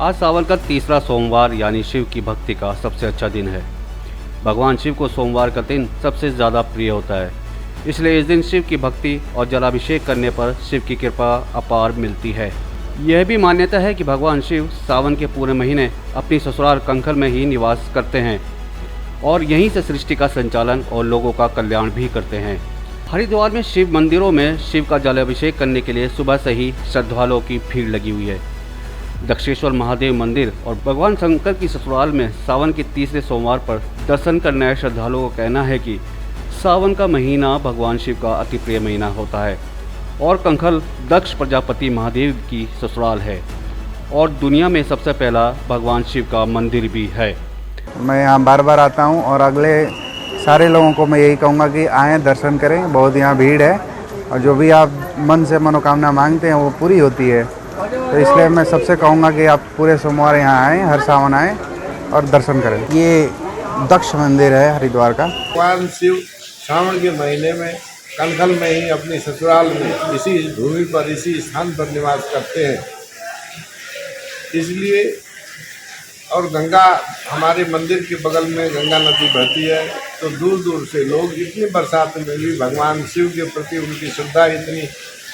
आज सावन का तीसरा सोमवार यानी शिव की भक्ति का सबसे अच्छा दिन है। भगवान शिव को सोमवार का दिन सबसे ज़्यादा प्रिय होता है, इसलिए इस दिन शिव की भक्ति और जलाभिषेक करने पर शिव की कृपा अपार मिलती है। यह भी मान्यता है कि भगवान शिव सावन के पूरे महीने अपनी ससुराल कंखल में ही निवास करते हैं और यहीं से सृष्टि का संचालन और लोगों का कल्याण भी करते हैं। हरिद्वार में शिव मंदिरों में शिव का जलाभिषेक करने के लिए सुबह से ही श्रद्धालुओं की भीड़ लगी हुई है। दक्षेश्वर महादेव मंदिर और भगवान शंकर की ससुराल में सावन के तीसरे सोमवार पर दर्शन करने आए श्रद्धालुओं का कहना है कि सावन का महीना भगवान शिव का अति प्रिय महीना होता है और कंखल दक्ष प्रजापति महादेव की ससुराल है और दुनिया में सबसे पहला भगवान शिव का मंदिर भी है। मैं यहाँ बार बार आता हूँ और अगले सारे लोगों को मैं यही कहूँगा कि आएँ, दर्शन करें। बहुत यहाँ भीड़ है और जो भी आप मन से मनोकामना मांगते हैं वो पूरी होती है। तो इसलिए मैं सबसे कहूँगा कि आप पूरे सोमवार यहाँ आएँ, हर सावन आएँ और दर्शन करें। ये दक्ष मंदिर है हरिद्वार का। भगवान शिव सावन के महीने में कंखल में ही अपनी ससुराल में इसी भूमि पर, इसी स्थान पर निवास करते हैं। इसलिए और गंगा हमारे मंदिर के बगल में गंगा नदी बहती है, तो दूर दूर से लोग इतनी बरसात में भी भगवान शिव के प्रति उनकी श्रद्धा इतनी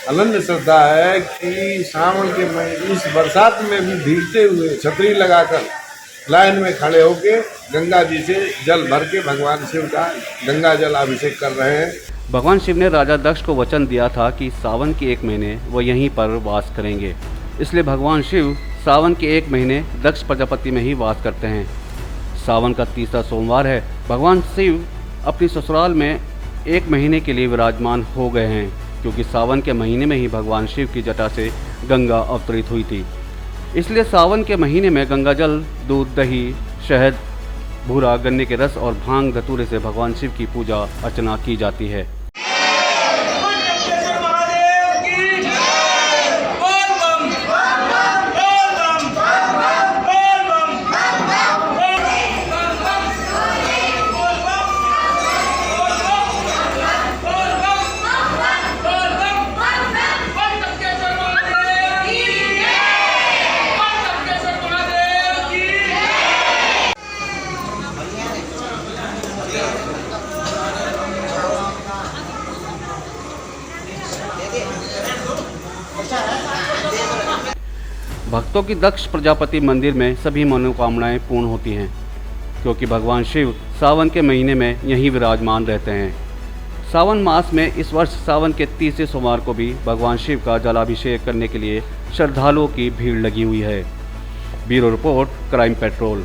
अनन्य श्रद्धा है कि सावन के महीने इस बरसात में भी भीगते हुए छतरी लगाकर लाइन में खड़े होकर गंगा जी से जल भर के भगवान शिव का गंगा जल अभिषेक कर रहे हैं। भगवान शिव ने राजा दक्ष को वचन दिया था कि सावन के 1 महीने वो यहीं पर वास करेंगे, इसलिए भगवान शिव सावन के 1 महीने दक्ष प्रजापति में ही वास करते हैं। सावन का तीसरा सोमवार है। भगवान शिव अपनी ससुराल में 1 महीने के लिए विराजमान हो गए हैं, क्योंकि सावन के महीने में ही भगवान शिव की जटा से गंगा अवतरित हुई थी। इसलिए सावन के महीने में गंगा जल, दूध, दही, शहद, भूरा, गन्ने के रस और भांग धतूरे से भगवान शिव की पूजा अर्चना की जाती है। भक्तों की दक्ष प्रजापति मंदिर में सभी मनोकामनाएं पूर्ण होती हैं, क्योंकि भगवान शिव सावन के महीने में यहीं विराजमान रहते हैं। सावन मास में इस वर्ष सावन के तीसरे सोमवार को भी भगवान शिव का जलाभिषेक करने के लिए श्रद्धालुओं की भीड़ लगी हुई है। Bureau report, crime petrol.